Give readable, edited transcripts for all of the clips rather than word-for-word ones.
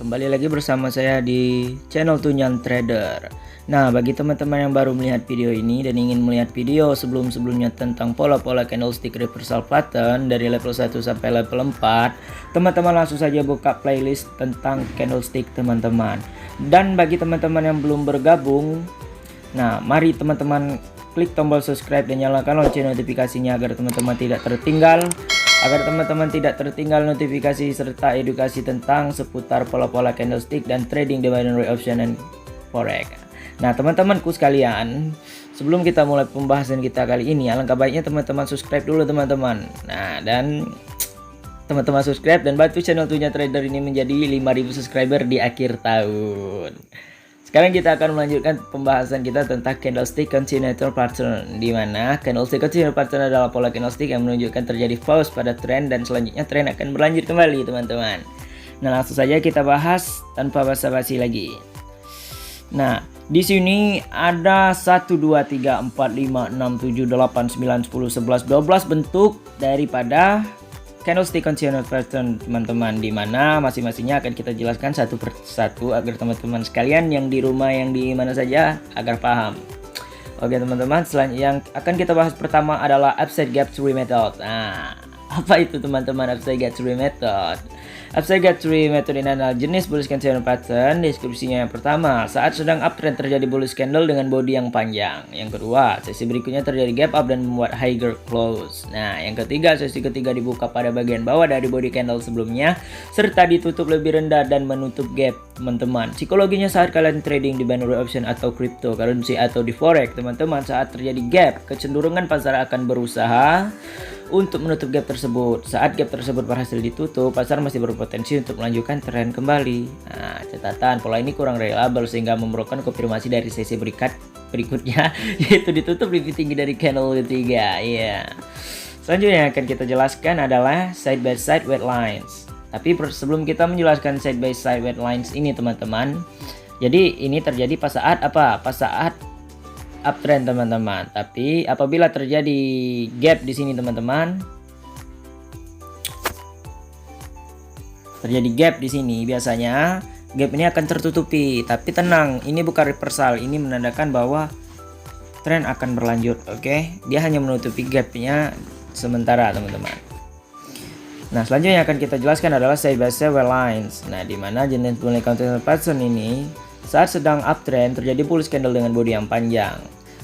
kembali lagi bersama saya di channel Tunyan Trader. Nah, bagi teman-teman yang baru melihat video ini dan ingin melihat video sebelum-sebelumnya tentang pola-pola candlestick reversal pattern dari level 1 sampai level 4, teman-teman langsung saja buka playlist tentang candlestick teman-teman. Dan bagi teman-teman yang belum bergabung, nah mari teman-teman klik tombol subscribe dan nyalakan lonceng notifikasinya agar teman-teman tidak tertinggal notifikasi serta edukasi tentang seputar pola-pola candlestick dan trading di binary option dan forex. Nah, teman-temanku sekalian, sebelum kita mulai pembahasan kita kali ini, alangkah baiknya teman-teman subscribe dulu teman-teman. Nah, dan teman-teman subscribe dan bantu channel Tunyan Trader ini menjadi 5.000 subscriber di akhir tahun. Sekarang kita akan melanjutkan pembahasan kita tentang candlestick continuator pattern, di mana candlestick continuator pattern adalah pola candlestick yang menunjukkan terjadi pause pada tren dan selanjutnya tren akan berlanjut kembali, teman-teman. Nah, langsung saja kita bahas tanpa basa-basi lagi. Nah, di sini ada 1 2 3 4 5 6 7 8 9 10 11 12 bentuk daripada candlestick continuator pattern, teman-teman, di mana masing-masingnya akan kita jelaskan satu persatu agar teman-teman sekalian yang di rumah, yang di mana saja, agar paham. Oke teman-teman, selanjutnya yang akan kita bahas pertama adalah upside gap theory method. Nah, apa itu teman-teman upside gap theory method? Upside gap theory method ini adalah jenis bullish candle pattern. Deskripsinya yang pertama, saat sedang uptrend terjadi bullish candle dengan body yang panjang. Yang kedua, sesi berikutnya terjadi gap up dan membuat higher close. Nah, yang ketiga, sesi ketiga dibuka pada bagian bawah dari body candle sebelumnya serta ditutup lebih rendah dan menutup gap, teman-teman. Psikologinya saat kalian trading di binary option atau cryptocurrency atau di forex, teman-teman, saat terjadi gap, kecenderungan pasar akan berusaha untuk menutup gap tersebut. Saat gap tersebut berhasil ditutup, pasar masih berpotensi untuk melanjutkan tren kembali. Nah, catatan, pola ini kurang reliable sehingga memerlukan konfirmasi dari sesi berikutnya yaitu ditutup lebih tinggi dari candle ketiga. Iya. Selanjutnya yang akan kita jelaskan adalah side by side weight lines. Tapi sebelum kita menjelaskan side by side weight lines ini, teman-teman, jadi ini terjadi pas saat apa? Pas saat uptrend, teman-teman. Tapi apabila terjadi gap di sini, teman-teman, terjadi gap di sini, biasanya gap ini akan tertutupi. Tapi tenang, ini bukan reversal, ini menandakan bahwa tren akan berlanjut. Oke, dia hanya menutupi gapnya sementara, teman-teman. Nah, selanjutnya yang akan kita jelaskan adalah side by side weight lines. Nah, di mana jenis bullish continuator pattern ini saat sedang uptrend terjadi bullish candle dengan body yang panjang.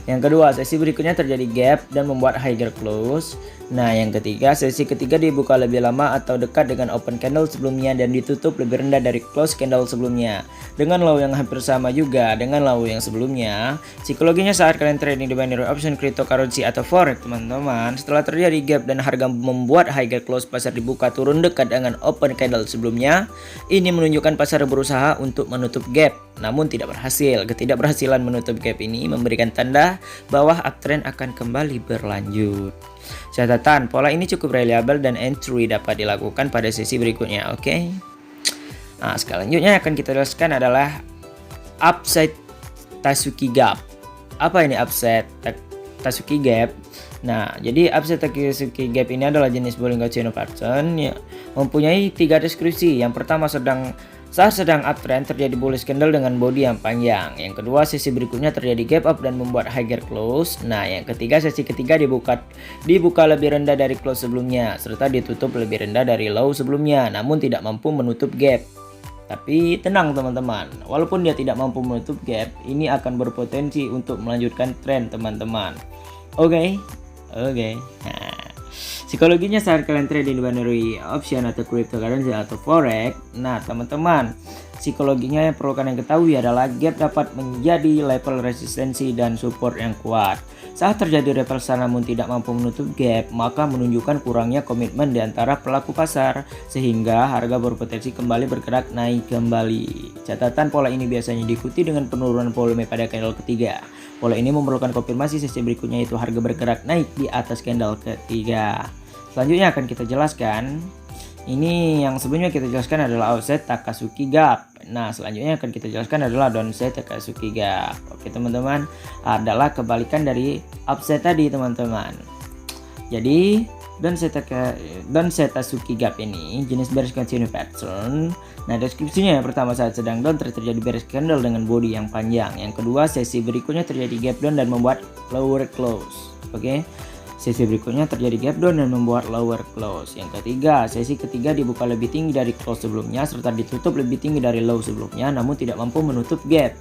Yang kedua, sesi berikutnya terjadi gap dan membuat higher close. Nah, yang ketiga, sesi ketiga dibuka lebih lama atau dekat dengan open candle sebelumnya dan ditutup lebih rendah dari close candle sebelumnya dengan low yang hampir sama juga dengan low yang sebelumnya. Psikologinya saat kalian trading di binary option, cryptocurrency atau forex, teman-teman, setelah terjadi gap dan harga membuat higher close, pasar dibuka turun dekat dengan open candle sebelumnya. Ini menunjukkan pasar berusaha untuk menutup gap namun tidak berhasil. Ketidakberhasilan menutup gap ini memberikan tanda bahwa uptrend akan kembali berlanjut. Catatan, pola ini cukup reliable dan entry dapat dilakukan pada sesi berikutnya. Oke. Nah, selanjutnya yang akan kita jelaskan adalah upside Tasuki gap. Apa ini upside Tasuki gap? Nah, jadi upside Tasuki gap ini adalah jenis bullish continuator pattern yang mempunyai 3 deskripsi. Yang pertama, saat sedang uptrend terjadi bullish candle dengan body yang panjang. Yang kedua, sesi berikutnya terjadi gap up dan membuat higher close. Nah, yang ketiga, sesi ketiga dibuka lebih rendah dari close sebelumnya serta ditutup lebih rendah dari low sebelumnya namun tidak mampu menutup gap. Tapi tenang, teman-teman, walaupun dia tidak mampu menutup gap, ini akan berpotensi untuk melanjutkan tren, teman-teman. Oke. Nah, psikologinya saat kalian trading di binary option atau cryptocurrency atau forex, nah teman-teman, psikologinya yang perlu kalian ketahui adalah gap dapat menjadi level resistensi dan support yang kuat. Saat terjadi reversal namun tidak mampu menutup gap, maka menunjukkan kurangnya komitmen di antara pelaku pasar sehingga harga berpotensi kembali bergerak naik kembali. Catatan, pola ini biasanya diikuti dengan penurunan volume pada candle ketiga. Pola ini memerlukan konfirmasi sesi berikutnya, yaitu harga bergerak naik di atas candle ketiga. Selanjutnya akan kita jelaskan, ini yang sebelumnya kita jelaskan adalah offset Takazuki gap. Nah, selanjutnya akan kita jelaskan adalah downside Takazuki gap. Oke teman-teman, adalah kebalikan dari upside tadi, teman-teman. Jadi dan Setasuki Gap ini jenis bearish continue pattern. Nah, deskripsinya yang pertama, saat sedang down terjadi bearish candle dengan body yang panjang. Yang kedua, sesi berikutnya terjadi gap down dan membuat lower close. Oke. Sesi berikutnya terjadi gap down dan membuat lower close. Yang ketiga, sesi ketiga dibuka lebih tinggi dari close sebelumnya serta ditutup lebih tinggi dari low sebelumnya namun tidak mampu menutup gap.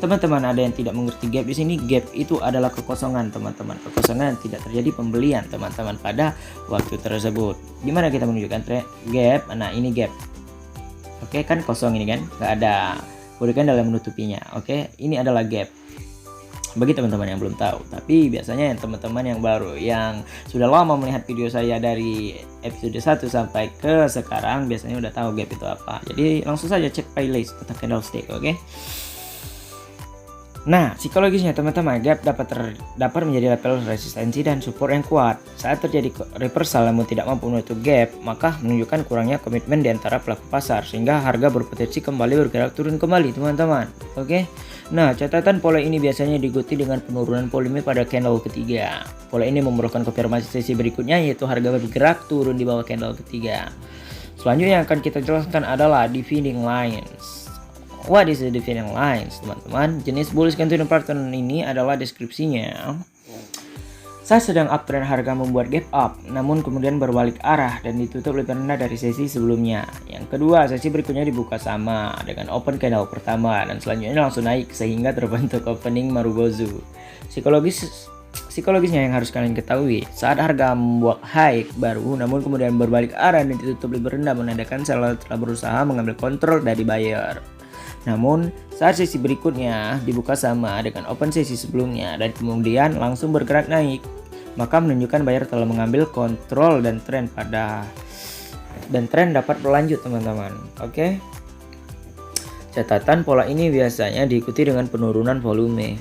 Teman-teman, ada yang tidak mengerti gap di sini. Gap itu adalah kekosongan, teman-teman. Kekosongan, tidak terjadi pembelian, teman-teman, pada waktu tersebut. Gimana kita menunjukkan gap? Nah, ini gap. Oke, kan kosong ini kan, nggak ada body candle yang menutupinya. Oke, ini adalah gap. Bagi teman-teman yang belum tahu, tapi biasanya yang teman-teman yang baru, yang sudah lama melihat video saya dari episode 1 sampai ke sekarang, biasanya udah tahu gap itu apa. Jadi langsung saja cek playlist tentang candlestick, oke? Nah, psikologisnya teman-teman, gap dapat menjadi level resistensi dan support yang kuat. Saat terjadi reversal namun tidak mampu menutup gap, maka menunjukkan kurangnya komitmen di antara pelaku pasar sehingga harga berpotensi kembali bergerak turun kembali, teman-teman. Oke. Nah, catatan pola ini biasanya diikuti dengan penurunan volume pada candle ketiga. Pola ini memerlukan konfirmasi sesi berikutnya, yaitu harga bergerak turun di bawah candle ketiga. Selanjutnya yang akan kita jelaskan adalah dividing lines. What is the dividing lines, teman-teman? Jenis bullish continue pattern ini adalah deskripsinya. Saat sedang uptrend, harga membuat gap up, namun kemudian berbalik arah dan ditutup lebih rendah dari sesi sebelumnya. Yang kedua, sesi berikutnya dibuka sama dengan open candle pertama dan selanjutnya langsung naik sehingga terbentuk opening Marubozu. Psikologisnya yang harus kalian ketahui, saat harga membuat high baru namun kemudian berbalik arah dan ditutup lebih rendah, menandakan seller telah berusaha mengambil kontrol dari buyer. Namun saat sesi berikutnya dibuka sama dengan open sesi sebelumnya dan kemudian langsung bergerak naik, maka menunjukkan buyer telah mengambil kontrol dan tren dapat berlanjut, teman-teman. Oke. Catatan, pola ini biasanya diikuti dengan penurunan volume.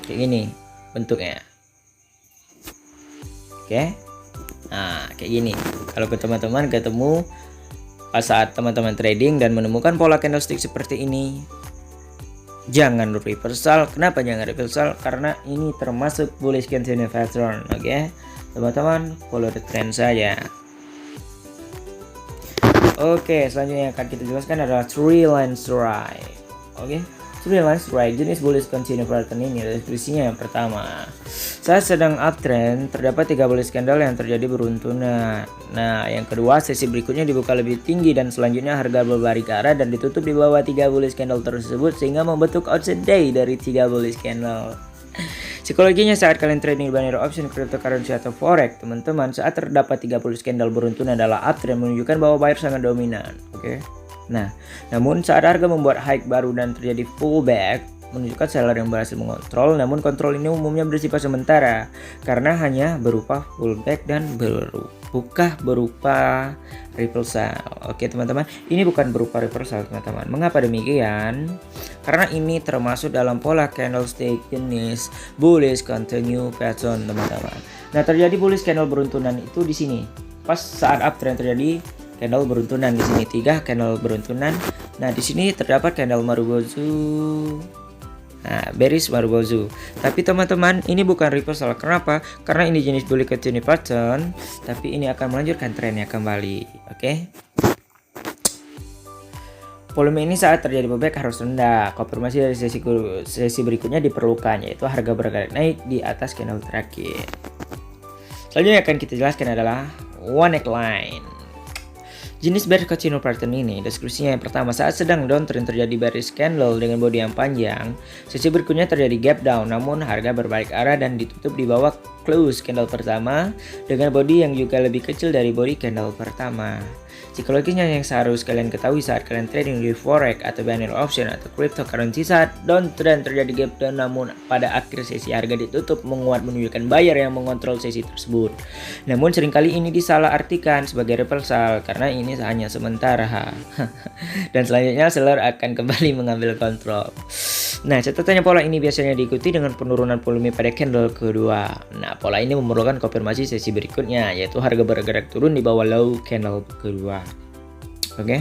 Kayak gini bentuknya. Oke. Nah, kayak gini. Kalau ke teman-teman ketemu pas saat teman-teman trading dan menemukan pola candlestick seperti ini, jangan reversal. Kenapa jangan reversal? Karena ini termasuk bullish continue pattern. Oke, teman-teman, follow the trend saja. Oke, selanjutnya yang akan kita jelaskan adalah three line strike. Oke, three line strike jenis bullish continue pattern ini deskripsinya yang pertama. Saat sedang uptrend, terdapat 3 bullish candle yang terjadi beruntunan. Nah, yang kedua, sesi berikutnya dibuka lebih tinggi dan selanjutnya harga berbalik arah dan ditutup di bawah 3 bullish candle tersebut sehingga membentuk outside day dari 3 bullish candle. Psikologinya saat kalian trading binary option, cryptocurrency atau forex, teman-teman, saat terdapat 3 bullish candle beruntun adalah uptrend, menunjukkan bahwa buyer sangat dominan. Oke. Nah, namun saat harga membuat high baru dan terjadi pullback, menunjukkan seller yang berhasil mengontrol, namun kontrol ini umumnya bersifat sementara karena hanya berupa pullback dan bukan berupa reversal. Oke, teman-teman, ini bukan berupa reversal, teman-teman. Mengapa demikian? Karena ini termasuk dalam pola candlestick jenis bullish continue pattern, teman-teman. Nah, terjadi bullish candle beruntunan itu di sini. Pas saat uptrend terjadi candle beruntunan di sini, 3 candle beruntunan. Nah, di sini terdapat candle Marubozu. Nah, bearish Marubozu. Tapi teman-teman, ini bukan reversal. Kenapa? Karena ini jenis bullish continue pattern, tapi ini akan melanjutkan trennya kembali. Oke. Volume ini saat terjadi pullback harus rendah. Konfirmasi dari sesi berikutnya diperlukan, yaitu harga bergerak naik di atas candle terakhir. Selanjutnya akan kita jelaskan adalah one neckline. Jenis bearish continue pattern ini deskripsinya yang pertama, saat sedang downtrend terjadi bearish candle dengan body yang panjang, sesi berikutnya terjadi gap down namun harga berbalik arah dan ditutup di bawah close candle pertama dengan body yang juga lebih kecil dari body candle pertama. Psikologinya yang seharus kalian ketahui saat kalian trading di forex atau binary option atau cryptocurrency, saat downtrend terjadi gap down namun pada akhir sesi harga ditutup menguat, menunjukkan buyer yang mengontrol sesi tersebut. Namun seringkali ini disalahartikan sebagai reversal karena ini hanya sementara. Dan selanjutnya seller akan kembali mengambil kontrol. Nah, catatannya, pola ini biasanya diikuti dengan penurunan volume pada candle kedua. Nah, pola ini memerlukan konfirmasi sesi berikutnya, yaitu harga bergerak turun di bawah low candle kedua. Oke.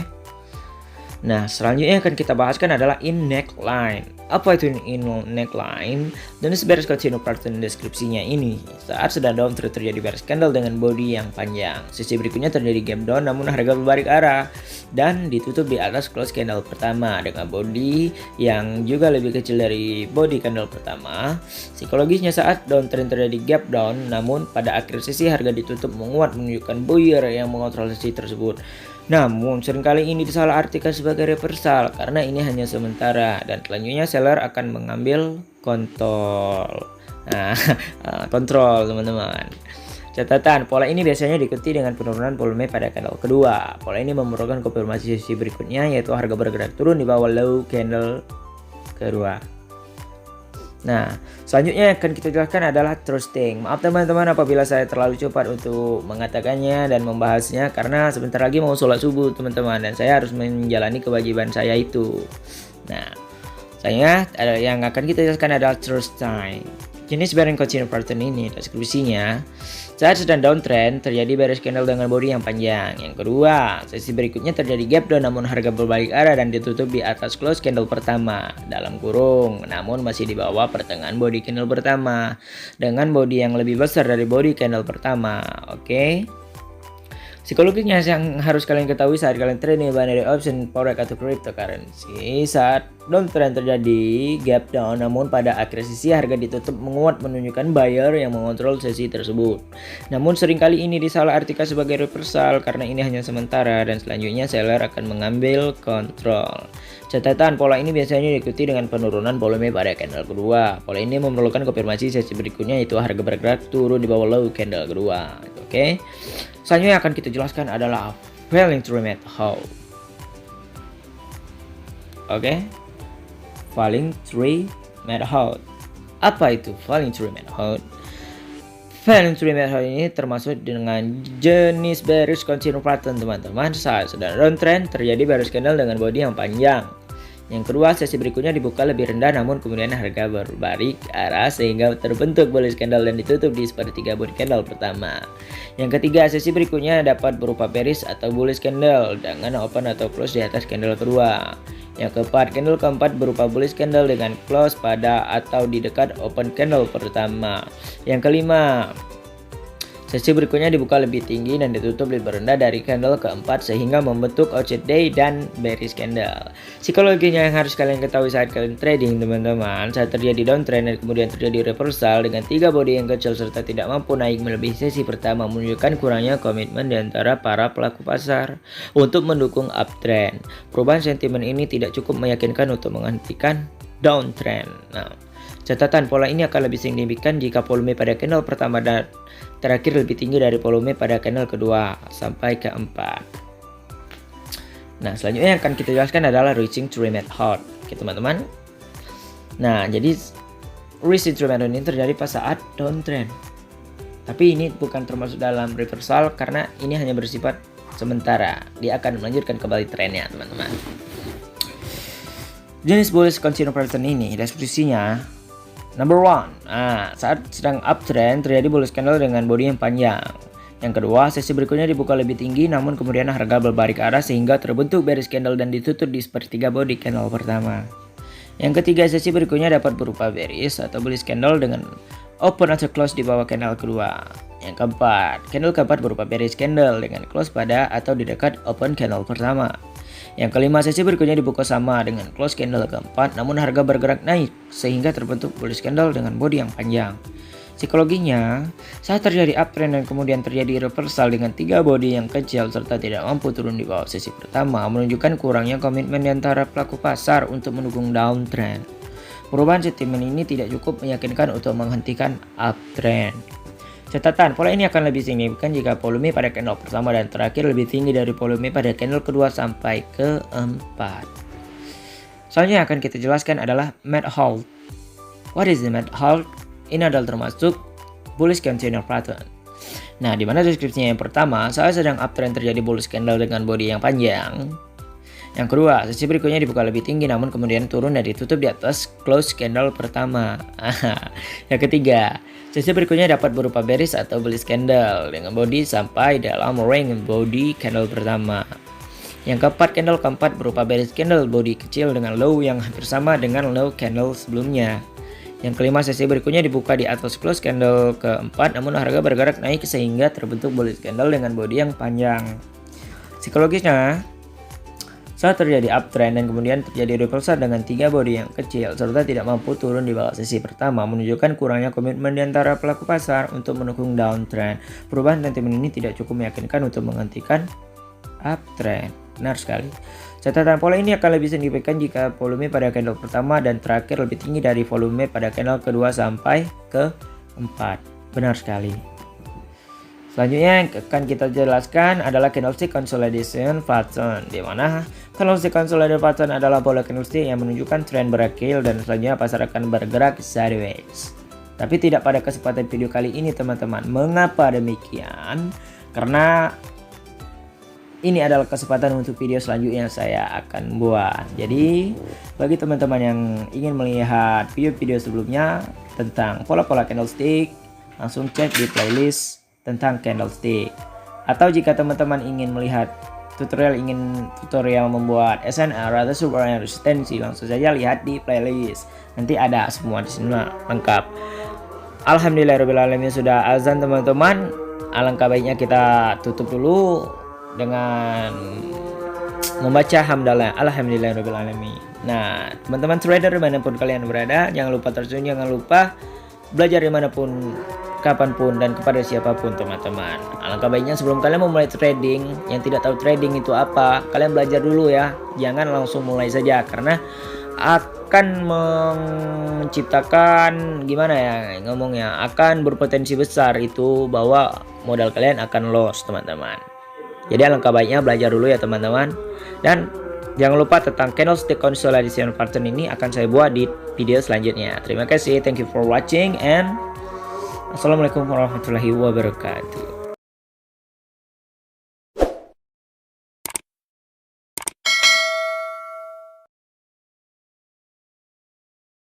Nah, selanjutnya akan kita bahaskan adalah in neckline. Apa itu in neckline? Dan beres continue pattern deskripsinya ini. Saat sedang downtrend terjadi beres candle dengan body yang panjang. Sesi berikutnya terjadi gap down namun harga berbalik arah dan ditutup di atas close candle pertama dengan body yang juga lebih kecil dari body candle pertama. Psikologisnya saat downtrend terjadi gap down namun pada akhir sesi harga ditutup menguat menunjukkan buyer yang mengontrol sesi tersebut. Namun seringkali ini disalahartikan sebagai reversal karena ini hanya sementara dan selanjutnya seller akan mengambil kontrol. Nah, kontrol teman-teman. Catatan, pola ini biasanya diikuti dengan penurunan volume pada candle kedua. Pola ini memerlukan konfirmasi sesi berikutnya yaitu harga bergerak turun di bawah low candle kedua. Nah, selanjutnya yang akan kita jelaskan adalah trusting. Maaf teman-teman apabila saya terlalu cepat untuk mengatakannya dan membahasnya karena sebentar lagi mau sholat subuh teman-teman dan saya harus menjalani kewajiban saya itu. Nah, yang akan kita jelaskan adalah trusting. Jenis bearing continue pattern ini deskripsinya saat sedang downtrend terjadi bearish candle dengan body yang panjang. Yang kedua, sesi berikutnya terjadi gap down namun harga berbalik arah dan ditutup di atas close candle pertama dalam kurung namun masih di bawah pertengahan body candle pertama dengan body yang lebih besar dari body candle pertama. Oke. Psikologinya yang harus kalian ketahui saat kalian trading binary option, forex atau cryptocurrency, saat downtrend terjadi gap down namun pada akhir sesi harga ditutup menguat menunjukkan buyer yang mengontrol sesi tersebut. Namun seringkali ini disalahartikan sebagai reversal karena ini hanya sementara dan selanjutnya seller akan mengambil kontrol. Catatan, pola ini biasanya diikuti dengan penurunan volume pada candle kedua. Pola ini memerlukan konfirmasi sesi berikutnya yaitu harga bergerak turun di bawah low candle kedua. Oke. Selanjutnya yang akan kita jelaskan adalah falling true method. Oke. Falling true method. Apa itu falling true method? Falling true method ini termasuk dengan jenis bearish continue pattern teman-teman. Saat sedang downtrend terjadi bearish candle dengan body yang panjang. Yang kedua, sesi berikutnya dibuka lebih rendah namun kemudian harga berbalik arah sehingga terbentuk bullish candle dan ditutup di sepertiga body candle pertama. Yang ketiga, sesi berikutnya dapat berupa bearish atau bullish candle dengan open atau close di atas candle kedua. Yang keempat, candle keempat berupa bullish candle dengan close pada atau di dekat open candle pertama. Yang kelima, sesi berikutnya dibuka lebih tinggi dan ditutup lebih rendah dari candle keempat sehingga membentuk outside day dan bearish candle. Psikologinya yang harus kalian ketahui saat kalian trading teman-teman, saat terjadi downtrend dan kemudian terjadi reversal dengan 3 body yang kecil serta tidak mampu naik melebihi sesi pertama menunjukkan kurangnya komitmen di antara para pelaku pasar untuk mendukung uptrend. Perubahan sentimen ini tidak cukup meyakinkan untuk menghentikan downtrend. Nah, catatan, pola ini akan lebih signifikan jika volume pada candle pertama dan terakhir lebih tinggi dari volume pada candle kedua sampai keempat. Nah, selanjutnya yang akan kita jelaskan adalah reaching true method. Oke teman-teman. Nah, jadi reaching true method ini terjadi pas saat downtrend. Tapi ini bukan termasuk dalam reversal karena ini hanya bersifat sementara. Dia akan melanjutkan kembali trennya teman-teman. Jenis bullish continue pattern ini deskripsinya number 1, saat sedang uptrend terjadi bullish candle dengan body yang panjang. Yang kedua, sesi berikutnya dibuka lebih tinggi namun kemudian harga berbalik arah sehingga terbentuk bearish candle dan ditutup di sepertiga body candle pertama. Yang ketiga, sesi berikutnya dapat berupa bearish atau bullish candle dengan open atau close di bawah candle kedua. Yang keempat, candle keempat berupa bearish candle dengan close pada atau di dekat open candle pertama. Yang kelima, sesi berikutnya dibuka sama dengan close candle keempat namun harga bergerak naik sehingga terbentuk bullish candle dengan body yang panjang. Psikologinya, saat terjadi uptrend dan kemudian terjadi reversal dengan 3 body yang kecil serta tidak mampu turun di bawah sesi pertama menunjukkan kurangnya komitmen di antara pelaku pasar untuk mendukung downtrend. Perubahan sentimen ini tidak cukup meyakinkan untuk menghentikan uptrend. Catatan, pola ini akan lebih signifikan jika volume pada candle pertama dan terakhir lebih tinggi dari volume pada candle kedua sampai keempat. Selanjutnya akan kita jelaskan adalah mad halt. What is the mad halt? Ini adalah termasuk bullish continue pattern. Nah, di mana deskripsinya yang pertama, saat sedang uptrend terjadi bullish candle dengan body yang panjang. Yang kedua, sesi berikutnya dibuka lebih tinggi namun kemudian turun dan ditutup di atas close candle pertama. Yang ketiga, sesi berikutnya dapat berupa bearish atau bullish candle dengan body sampai dalam ring body candle pertama. Yang keempat, candle keempat berupa bearish candle body kecil dengan low yang hampir sama dengan low candle sebelumnya. Yang kelima, sesi berikutnya dibuka di atas close candle keempat, namun harga bergerak naik sehingga terbentuk bullish candle dengan body yang panjang. Psikologisnya, saat terjadi uptrend dan kemudian terjadi reversal dengan 3 body yang kecil serta tidak mampu turun di bawah sesi pertama, menunjukkan kurangnya komitmen di antara pelaku pasar untuk mendukung downtrend. Perubahan sentimen ini tidak cukup meyakinkan untuk menghentikan uptrend. Benar sekali. Catatan, pola ini akan lebih signifikan jika volume pada candle pertama dan terakhir lebih tinggi dari volume pada candle kedua sampai keempat. Benar sekali. Selanjutnya yang akan kita jelaskan adalah candlestick consolidation pattern, di mana candlestick consolidation pattern adalah pola candlestick yang menunjukkan tren berakhir dan selanjutnya pasar akan bergerak sideways. Tapi tidak pada kesempatan video kali ini teman-teman. Mengapa demikian? Karena ini adalah kesempatan untuk video selanjutnya yang saya akan buat. Jadi bagi teman-teman yang ingin melihat video-video sebelumnya tentang pola-pola candlestick, langsung cek di playlist tentang candlestick. Atau jika teman-teman ingin melihat tutorial membuat SNR atau support and resistensi, langsung saja lihat di playlist. Nanti ada semua di sini lengkap. Alhamdulillahirobbilalamin, sudah azan teman-teman. Alangkah baiknya kita tutup dulu dengan membaca hamdalah alhamdulillahirobbilalamin. Nah, teman-teman trader dimanapun kalian berada, jangan lupa terjun, jangan lupa belajar dimanapun, kapanpun, dan kepada siapapun teman-teman. Alangkah baiknya sebelum kalian memulai trading, yang tidak tahu trading itu apa, kalian belajar dulu ya. Jangan langsung mulai saja, karena akan menciptakan gimana ya ngomongnya, akan berpotensi besar itu bahwa modal kalian akan loss teman-teman. Jadi alangkah baiknya belajar dulu ya teman-teman. Dan jangan lupa tentang candlestick consolidation pattern ini akan saya buat di video selanjutnya. Terima kasih, thank you for watching, and assalamualaikum warahmatullahi wabarakatuh.